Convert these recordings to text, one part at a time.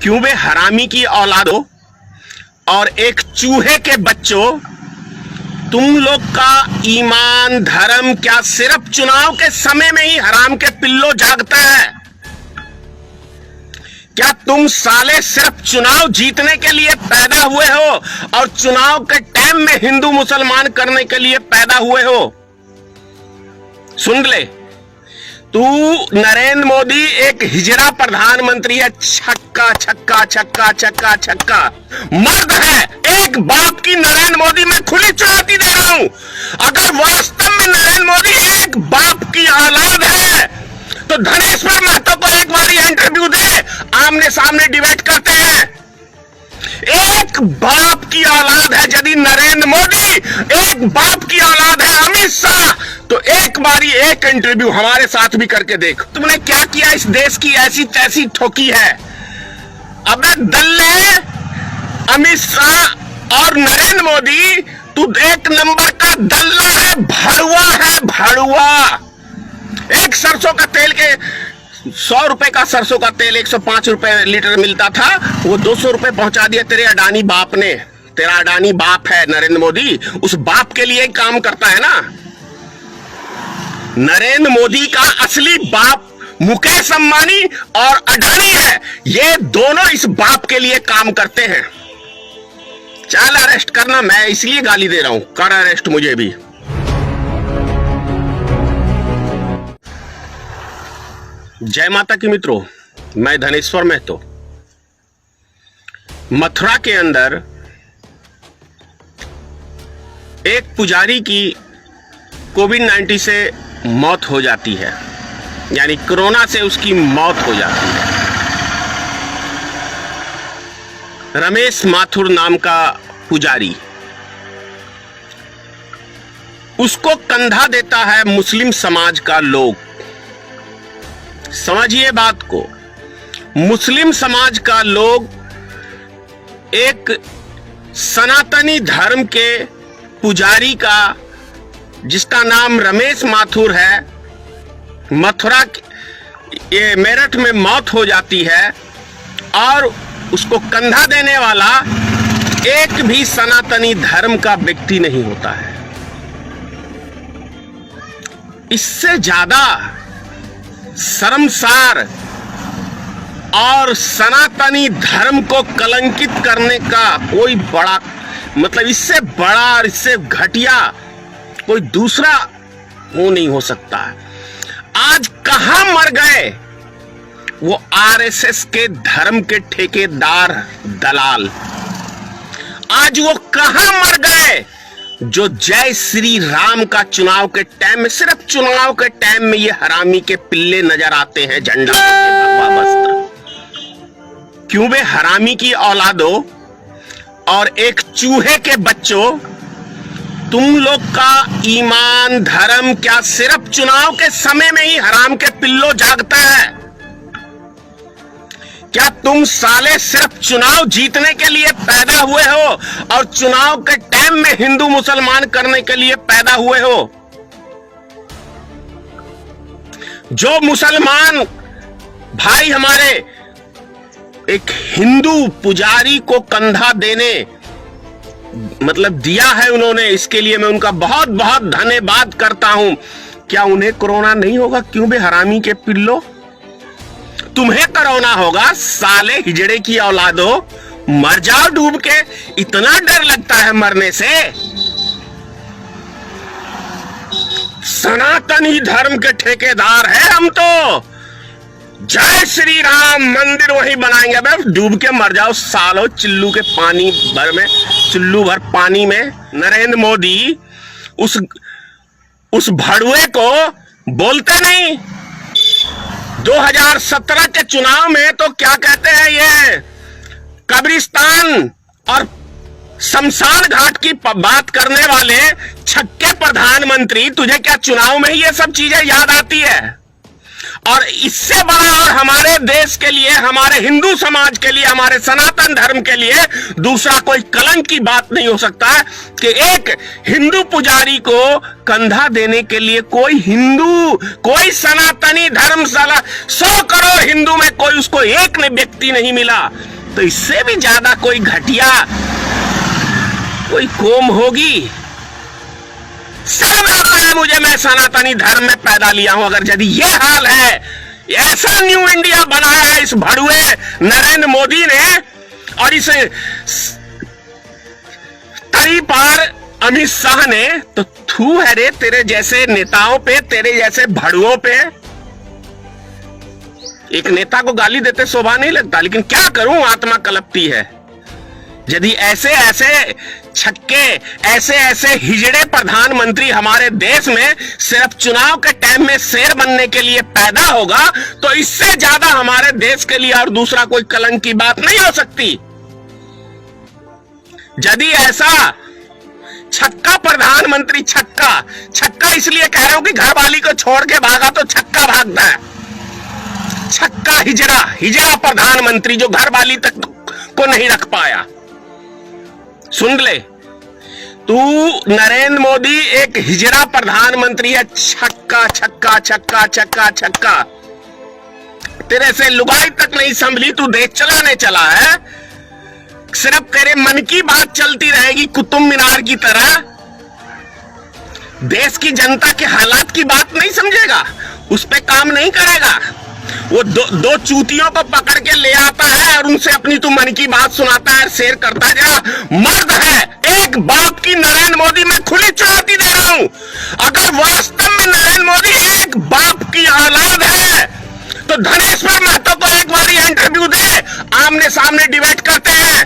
क्यों बे हरामी की औलादो और एक चूहे के बच्चों, तुम लोग का ईमान धर्म क्या सिर्फ चुनाव के समय में ही हराम के पिल्लो जागता है? क्या तुम साले सिर्फ चुनाव जीतने के लिए पैदा हुए हो और चुनाव के टाइम में हिंदू मुसलमान करने के लिए पैदा हुए हो? सुन ले, तू नरेंद्र मोदी एक हिजड़ा प्रधानमंत्री है। छक्का छक्का छक्का छक्का छक्का मर्द है। एक बाप की नरेंद्र मोदी मैं खुली चुनौती दे रहा हूं। अगर वास्तव में नरेंद्र मोदी एक बाप की औलाद है तो धनेश्वर महतो को एक बार इंटरव्यू दे, आमने सामने डिबेट करते हैं। एक बाप की औलाद है यदि नरेंद्र मोदी, एक बाप की औलाद है अमित शाह, तो एक बारी एक इंटरव्यू हमारे साथ भी करके देख। तुमने क्या किया इस देश की ऐसी तैसी ठोकी है। अबे दल्ले, अमित शाह और नरेंद्र मोदी, तू एक नंबर का दल्ला है, भड़ुआ है, भड़ुआ। एक सरसों का तेल के 100 रुपए का सरसों का तेल 105 रुपए लीटर मिलता था, वो 200 रुपए पहुंचा दिया तेरे अडानी बाप ने। तेरा अडानी बाप है नरेंद्र मोदी, उस बाप के लिए काम करता है ना। नरेंद्र मोदी का असली बाप मुकेश अंबानी और अडानी है। ये दोनों इस बाप के लिए काम करते हैं। चल अरेस्ट करना, मैं इसलिए गाली दे रहा हूं, कर अरेस्ट मुझे भी। जय माता की मित्रों, मैं धनेश्वर महतो। मथुरा के अंदर एक पुजारी की कोविड-19 से मौत हो जाती है, यानी कोरोना से उसकी मौत हो जाती है। रमेश माथुर नाम का पुजारी, उसको कंधा देता है मुस्लिम समाज का लोग। समझिए बात को, मुस्लिम समाज का लोग एक सनातनी धर्म के पुजारी का, जिसका नाम रमेश माथुर है, मथुरा ये मेरठ में मौत हो जाती है और उसको कंधा देने वाला एक भी सनातनी धर्म का व्यक्ति नहीं होता है। इससे ज्यादा शर्मसार और सनातनी धर्म को कलंकित करने का कोई बड़ा, मतलब इससे बड़ा और इससे घटिया कोई दूसरा वो नहीं हो सकता है। आज कहां मर गए वो आरएसएस के धर्म के ठेकेदार दलाल? आज वो कहां मर गए जो जय श्री राम का चुनाव के टाइम में, सिर्फ चुनाव के टाइम में ये हरामी के पिल्ले नजर आते हैं झंडा भगवा वस्त्र। क्यों बे हरामी की औलादो और एक चूहे के बच्चों, तुम लोग का ईमान धर्म क्या सिर्फ चुनाव के समय में ही हराम के पिल्लो जागता है? क्या तुम साले सिर्फ चुनाव जीतने के लिए पैदा हुए हो और चुनाव के टाइम में हिंदू मुसलमान करने के लिए पैदा हुए हो? जो मुसलमान भाई हमारे एक हिंदू पुजारी को कंधा देने मतलब दिया है उन्होंने, इसके लिए मैं उनका बहुत बहुत धन्यवाद करता हूं। क्या उन्हें कोरोना नहीं होगा? क्यों बे हरामी के पिल्लो, तुम्हें कोरोना होगा साले हिजड़े की औलादो। मर जाओ डूब के, इतना डर लगता है मरने से? सनातनी धर्म के ठेकेदार है हम तो। जय श्री राम मंदिर वही बनाएंगे। अब डूब के मर जाओ सालो, चिल्लू के पानी भर में, चिल्लू भर पानी में। नरेंद्र मोदी उस भड़ुए को बोलते नहीं। 2017 के चुनाव में तो क्या कहते हैं, ये कब्रिस्तान और शमशान घाट की बात करने वाले छक्के प्रधानमंत्री, तुझे क्या चुनाव में ही ये सब चीजें याद आती है? और इससे बड़ा और हमारे देश के लिए, हमारे हिंदू समाज के लिए, हमारे सनातन धर्म के लिए दूसरा कोई कलंक की बात नहीं हो सकता है कि एक हिंदू पुजारी को कंधा देने के लिए कोई हिंदू, कोई सनातनी धर्मशाला 100 करोड़ हिंदू में कोई उसको एक व्यक्ति नहीं मिला तो इससे भी ज्यादा कोई घटिया कोई कौम होगी? शर्म आता है मुझे, मैं सनातनी धर्म में पैदा लिया हूं। अगर यदि ये हाल है, ऐसा न्यू इंडिया बनाया है इस भड़ुए नरेंद्र मोदी ने और इस तरी पार अमित शाह ने, तो थू है रे तेरे जैसे नेताओं पे, तेरे जैसे भड़ुओं पे। एक नेता को गाली देते शोभा नहीं लगता, लेकिन क्या करूं, आत्मा कलपती है। यदि ऐसे ऐसे छक्के, ऐसे ऐसे हिजड़े प्रधानमंत्री हमारे देश में सिर्फ चुनाव के टाइम में शेर बनने के लिए पैदा होगा, तो इससे ज्यादा हमारे देश के लिए और दूसरा कोई कलंक की बात नहीं हो सकती। यदि ऐसा छक्का प्रधानमंत्री, छक्का इसलिए कह रहा हूं कि घरवाली को छोड़ के भागा तो छक्का भागता है। छक्का हिजड़ा प्रधानमंत्री जो घरवाली तक को नहीं रख पाया। सुन ले, तू नरेंद्र मोदी एक हिजड़ा प्रधानमंत्री है। छक्का छक्का छक्का छक्का छक्का, तेरे से लुगाई तक नहीं संभली, तू देश चलाने चला है। सिर्फ तेरे मन की बात चलती रहेगी कुतुब मीनार की तरह। देश की जनता के हालात की बात नहीं समझेगा, उस पे काम नहीं करेगा। वो दो चूतियों को पकड़ के ले आता है और उनसे अपनी तू मन की बात सुनाता है, शेयर करता है। जरा मर्द है, एक बाप की नरेंद्र मोदी मैं खुली चुनौती दे रहा हूं। अगर वास्तव में नरेंद्र मोदी एक बाप की औलाद है तो धनेश्वर महतो को एक बार इंटरव्यू दे, आमने सामने डिबेट करते हैं।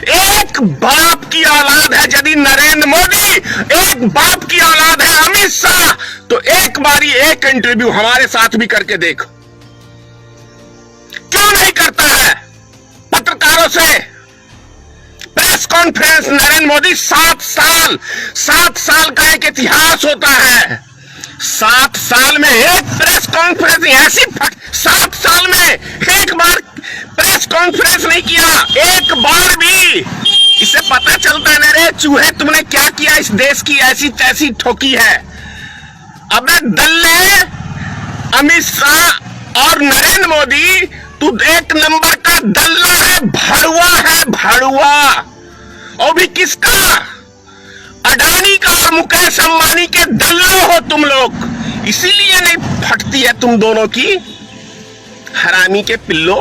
एक बाप की औलाद है यदि नरेंद्र मोदी, एक बाप की औलाद है अमित शाह, तो एक बारी एक इंटरव्यू हमारे साथ भी करके देख। क्यों नहीं करता है पत्रकारों से प्रेस कॉन्फ्रेंस? नरेंद्र मोदी 7 साल का एक इतिहास होता है। 7 साल में एक प्रेस कॉन्फ्रेंस ऐसी 7 साल में एक बार प्रेस कॉन्फ्रेंस नहीं किया, एक बार भी। इससे पता चलता है रे चूहे, तुमने क्या किया, इस देश की ऐसी तैसी ठोकी है। अबे दल्ले, अमित शाह और नरेंद्र मोदी, तू एक नंबर का दल्ला है, भड़ुआ। और भी किसका? अडानी का और मुकेश अंबानी के दल्लो हो तुम लोग। इसीलिए नहीं फटती है तुम दोनों की। हरामी के पिल्लो,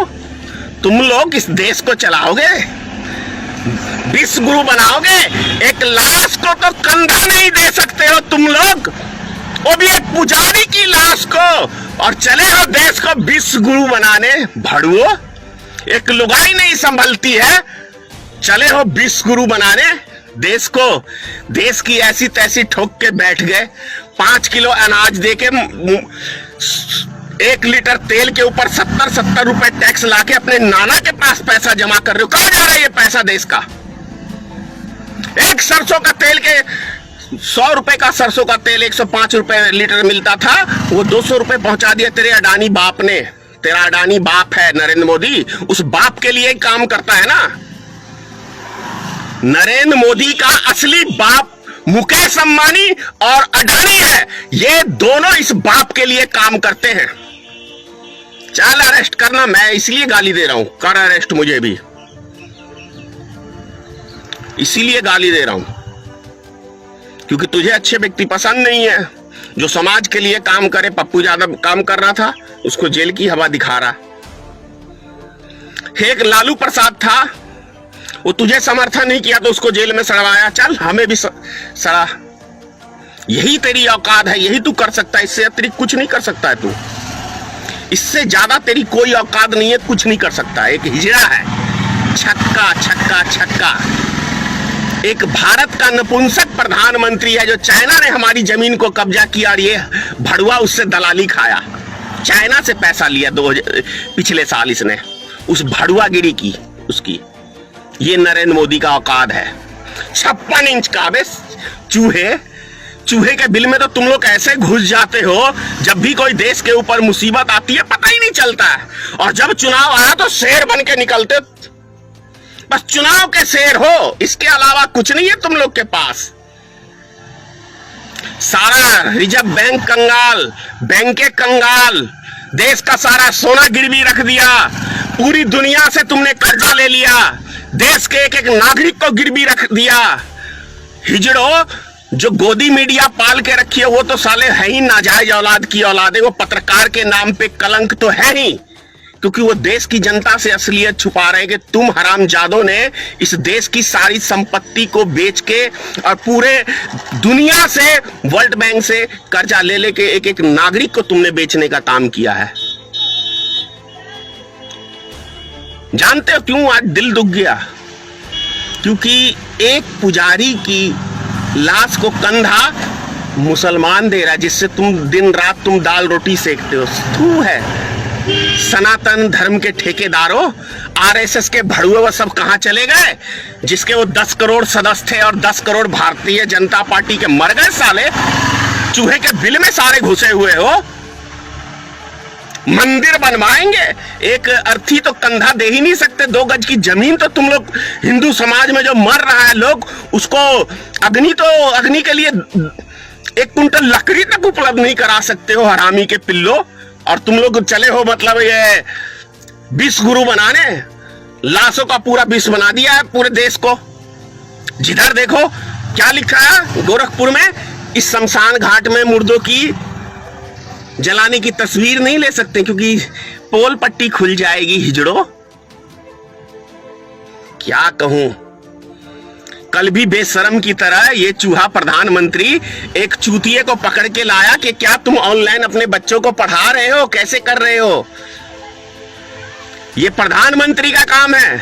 तुम लोग इस देश को चलाओगे, विश्व गुरु बनाओगे। एक लाश को तो कंधा नहीं दे सकते हो तुम लोग, वो भी एक पुजारी की लाश को, और चले हो देश को विश्व गुरु बनाने। भड़ुओ, एक लुगाई नहीं संभलती है, चले हो विश्व गुरु बनाने देश को। देश की ऐसी तैसी ठोक के बैठ गए। 5 किलो अनाज देके 1 लीटर तेल के ऊपर 70 रुपए टैक्स लाके अपने नाना के पास पैसा जमा कर रहे हो। कहां जा रहा है ये पैसा देश का? एक सरसों का तेल के 100 रुपए का सरसों का तेल 105 रुपए लीटर मिलता था, वो 200 रुपए पहुंचा दिया तेरे अडानी बाप ने। तेरा अडानी बाप है नरेंद्र मोदी, उस बाप के लिए काम करता है ना। नरेंद्र मोदी का असली बाप मुकेश अंबानी और अडानी है। ये दोनों इस बाप के लिए काम करते हैं। चल अरेस्ट करना, मैं इसलिए गाली दे रहा हूं, कर अरेस्ट मुझे भी, इसीलिए गाली दे रहा हूं क्योंकि तुझे अच्छे व्यक्ति पसंद नहीं है। जो समाज के लिए काम करे, पप्पू यादव काम कर रहा था, उसको जेल की हवा दिखा रहा। एक लालू प्रसाद था, वो तुझे समर्थन नहीं किया तो उसको जेल में सड़वाया। चल हमें भी सड़ा। यही तेरी औकात है, यही तू कर सकता है, इससे अतिरिक्त कुछ नहीं कर सकता है तू। इससे ज्यादा तेरी कोई औकात नहीं है, कुछ नहीं कर सकता। एक हिजड़ा है, छक्का छक्का छक्का। एक भारत का नपुंसक प्रधानमंत्री है जो चाइना ने हमारी जमीन को कब्जा किया और ये भड़ुआ उससे दलाली खाया। चाइना से पैसा लिया पिछले साल इसने, उस भड़ुआगिरी की उसकी। ये नरेंद्र मोदी का औकात है। 56 इंच का। बे चूहे के बिल में तो तुम लोग ऐसे घुस जाते हो, जब भी कोई देश के ऊपर मुसीबत आती है पता ही नहीं चलता है, और जब चुनाव आया तो शेर बन के निकलते। बस चुनाव के शेर हो, इसके अलावा कुछ नहीं है तुम लोग के पास। सारा रिजर्व बैंक कंगाल, बैंकें कंगाल, देश का सारा सोना गिरवी रख दिया, पूरी दुनिया से तुमने कर्जा ले लिया, देश के एक एक नागरिक को गिरवी रख दिया। हिजड़ो, जो गोदी मीडिया पाल के रखी है वो तो साले है ही नाजायज औलाद की औलाद है। वो पत्रकार के नाम पे कलंक तो है ही, क्योंकि वो देश की जनता से असलियत छुपा रहे हैं कि तुम हरामजादों ने इस देश की सारी संपत्ति को बेच के और पूरे दुनिया से, वर्ल्ड बैंक से कर्जा ले लेके एक एक नागरिक को तुमने बेचने का काम किया है। जानते हो क्यों आज दिल दुख गया? क्योंकि एक पुजारी की लाश को कंधा मुसलमान दे रहा है, जिससे तुम दिन रात तुम दाल रोटी सेकते हो। तू है सनातन धर्म के ठेकेदारों, आरएसएस के भड़ुए वो सब कहां चले गए? जिसके वो 10 करोड़ सदस्य थे और 10 करोड़ भारतीय जनता पार्टी के मर गए साले। चूहे के बिल में सारे घुसे हुए हो। मंदिर बनवाएंगे, एक अर्थी तो कंधा दे ही नहीं सकते। 2 गज की जमीन तो तुम लोग, हिंदू समाज में जो मर रहा है लोग, उसको अग्नि के लिए 1 कुंटल लकड़ी तक उपलब्ध नहीं करा सकते हो, हरामी के पिल्लो। और तुम लोग चले हो मतलब ये विष गुरु बनाने, लाशों का पूरा विष बना दिया है पूरे देश को। जिधर देखो क्या लिखा है गोरखपुर में, इस शमशान घाट में मुर्दों की जलाने की तस्वीर नहीं ले सकते क्योंकि पोल पट्टी खुल जाएगी। हिजड़ो, क्या कहूं। कल भी बेशरम की तरह ये चूहा प्रधानमंत्री एक चूतिए को पकड़ के लाया कि क्या तुम ऑनलाइन अपने बच्चों को पढ़ा रहे हो, कैसे कर रहे हो? ये प्रधानमंत्री का काम है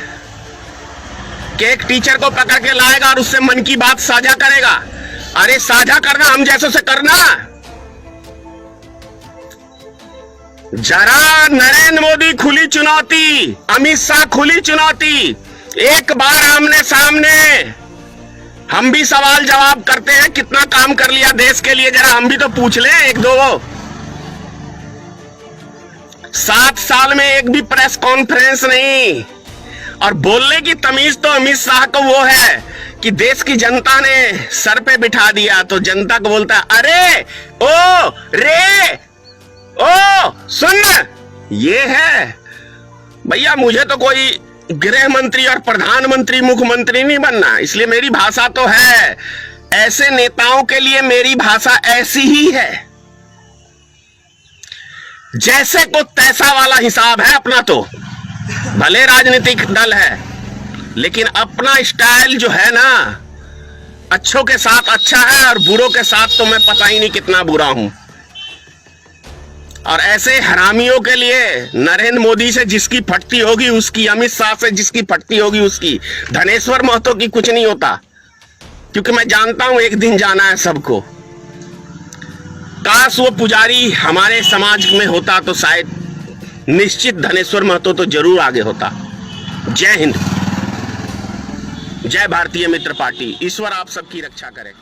कि एक टीचर को पकड़ के लाएगा और उससे मन की बात साझा करेगा। अरे साझा करना हम जैसों से करना। जरा नरेंद्र मोदी खुली चुनौती, अमित शाह खुली चुनौती, एक बार आमने सामने। हम भी सवाल जवाब करते हैं, कितना काम कर लिया देश के लिए, जरा हम भी तो पूछ लें 1-2। 7 साल में एक भी प्रेस कॉन्फ्रेंस नहीं। और बोलने की तमीज तो अमित शाह को वो है कि देश की जनता ने सर पे बिठा दिया तो जनता को बोलता है, अरे ओ रे ओ सुन। ये है भैया, मुझे तो कोई गृह मंत्री और प्रधानमंत्री मुख्यमंत्री नहीं बनना, इसलिए मेरी भाषा तो है। ऐसे नेताओं के लिए मेरी भाषा ऐसी ही है। जैसे को तैसा वाला हिसाब है अपना। तो भले राजनीतिक दल है लेकिन अपना स्टाइल जो है ना, अच्छों के साथ अच्छा है और बुरों के साथ तो मैं पता ही नहीं कितना बुरा हूं। और ऐसे हरामियों के लिए नरेंद्र मोदी से जिसकी फटती होगी उसकी, अमित शाह से जिसकी फटती होगी उसकी, धनेश्वर महतो की कुछ नहीं होता। क्योंकि मैं जानता हूं एक दिन जाना है सबको। काश वो पुजारी हमारे समाज में होता तो शायद निश्चित धनेश्वर महतो तो जरूर आगे होता। जय हिंद, जय भारतीय मित्र पार्टी। ईश्वर आप सबकी रक्षा करे।